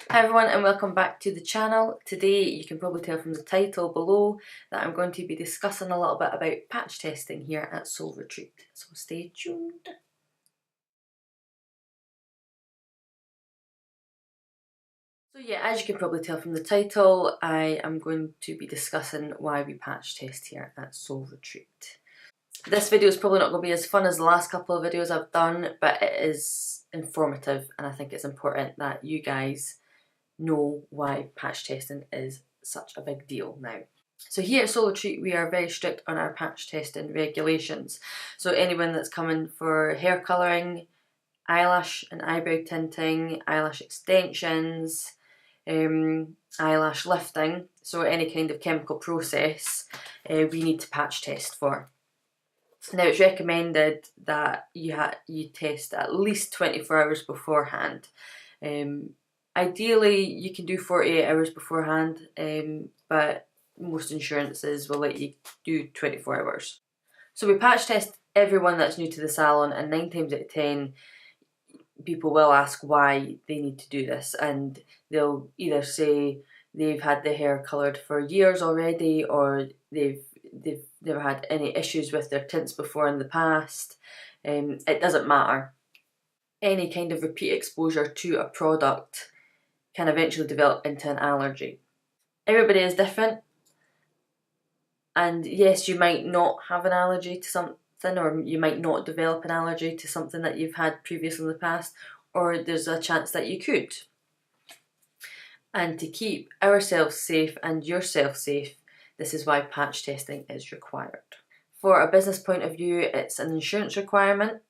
Hi everyone and welcome back to the channel. Today you can probably tell from the title below that I'm going to be discussing a little bit about patch testing here at Soul Retreat, so stay tuned. So yeah, as you can probably tell from the title, I am going to be discussing why we patch test here at Soul Retreat. This video is probably not going to be as fun as the last couple of videos I've done, but it is informative and I think it's important that you guys know why patch testing is such a big deal now. So here at Soul Retreat we are very strict on our patch testing regulations. So anyone that's coming for hair colouring, eyelash and eyebrow tinting, eyelash extensions, eyelash lifting, so any kind of chemical process, we need to patch test for. Now it's recommended that you test at least 24 hours beforehand. Ideally you can do 48 hours beforehand, but most insurances will let you do 24 hours. So we patch test everyone that's new to the salon, and 9 times out of 10 people will ask why they need to do this, and they'll either say they've had their hair coloured for years already, or they've never had any issues with their tints before in the past. It doesn't matter. Any kind of repeat exposure to a product can eventually develop into an allergy. Everybody is different, and yes, you might not have an allergy to something, or you might not develop an allergy to something that you've had previously in the past, or there's a chance that you could. And to keep ourselves safe and yourself safe, this is why patch testing is required. For a business point of view, it's an insurance requirement,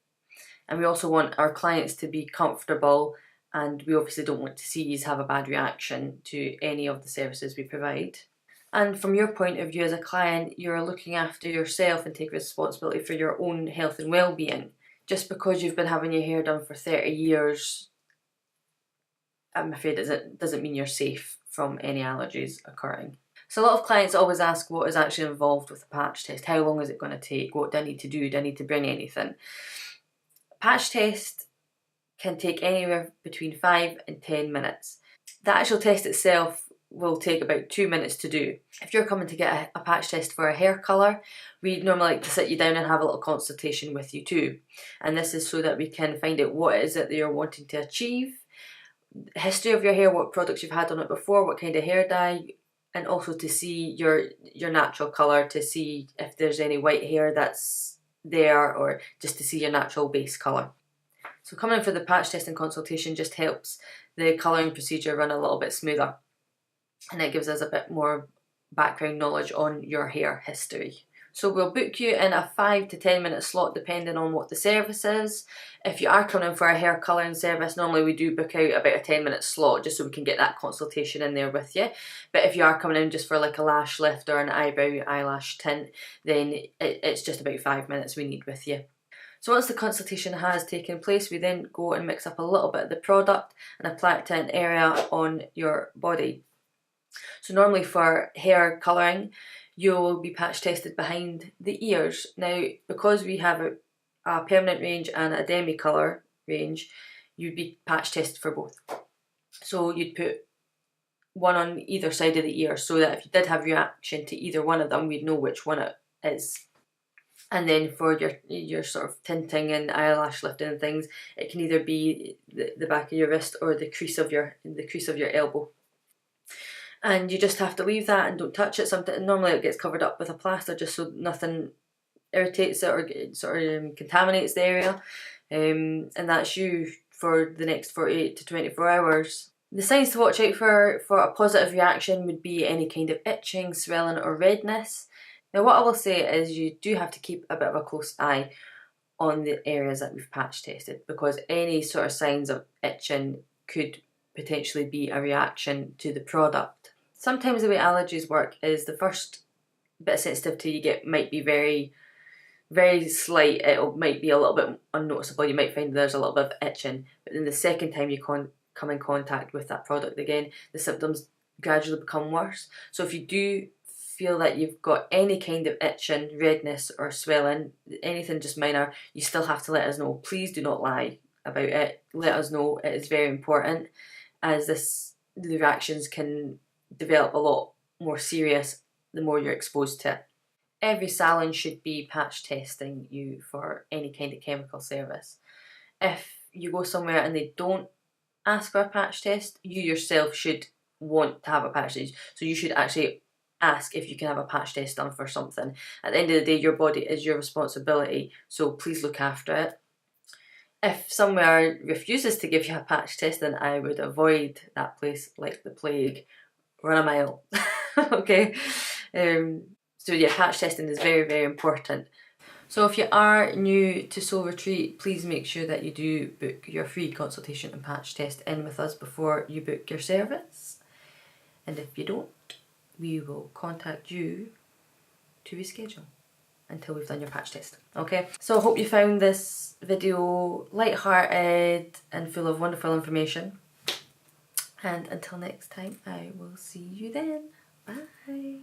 and we also want our clients to be comfortable, and we obviously don't want to see you have a bad reaction to any of the services we provide. And from your point of view as a client, you're looking after yourself and take responsibility for your own health and well-being. Just because you've been having your hair done for 30 years, I'm afraid it doesn't mean you're safe from any allergies occurring. So a lot of clients always ask what is actually involved with a patch test. How long is it going to take? What do I need to do? Do I need to bring anything? A patch test can take anywhere between 5 and 10 minutes. The actual test itself will take about 2 minutes to do. If you're coming to get a patch test for a hair colour, we normally like to sit you down and have a little consultation with you too. And this is so that we can find out what is it that you're wanting to achieve, history of your hair, what products you've had on it before, what kind of hair dye, and also to see your natural colour, to see if there's any white hair that's there, or just to see your natural base colour. So coming in for the patch testing consultation just helps the colouring procedure run a little bit smoother, and it gives us a bit more background knowledge on your hair history. So we'll book you in a 5 to 10 minute slot depending on what the service is. If you are coming for a hair colouring service, normally we do book out about a 10-minute slot just so we can get that consultation in there with you. But if you are coming in just for like a lash lift or an eyebrow eyelash tint, then it's just about 5 minutes we need with you. So once the consultation has taken place, we then go and mix up a little bit of the product and apply it to an area on your body. So normally for hair colouring, you'll be patch tested behind the ears. Now, because we have a permanent range and a demi-colour range, you'd be patch tested for both. So you'd put one on either side of the ear, so that if you did have reaction to either one of them, we'd know which one it is. And then for your sort of tinting and eyelash lifting and things, it can either be the back of your wrist or the crease of your elbow. And you just have to leave that and don't touch it. Normally it gets covered up with a plaster just so nothing irritates it or sort of contaminates the area. And that's you for the next 48 to 24 hours. The signs to watch out for a positive reaction would be any kind of itching, swelling or redness. Now what I will say is you do have to keep a bit of a close eye on the areas that we've patch tested, because any sort of signs of itching could potentially be a reaction to the product. Sometimes the way allergies work is the first bit of sensitivity you get might be very, very slight. It might be a little bit unnoticeable. You might find there's a little bit of itching, but then the second time you come in contact with that product again, the symptoms gradually become worse. So if you do feel that you've got any kind of itching, redness or swelling, anything just minor, you still have to let us know. Please do not lie about it. Let us know. It is very important, as this the reactions can develop a lot more serious the more you're exposed to it. Every salon should be patch testing you for any kind of chemical service. If you go somewhere and they don't ask for a patch test, you yourself should want to have a patch test. So you should actually ask if you can have a patch test done for something. At the end of the day, your body is your responsibility, so please look after it. If somewhere refuses to give you a patch test, then I would avoid that place like the plague. Run a mile. Okay? So yeah, patch testing is very, very important. So if you are new to Soul Retreat, please make sure that you do book your free consultation and patch test in with us before you book your service. And if you don't, we will contact you to reschedule until we've done your patch test. Okay? So I hope you found this video light-hearted and full of wonderful information. And until next time, I will see you then. Bye.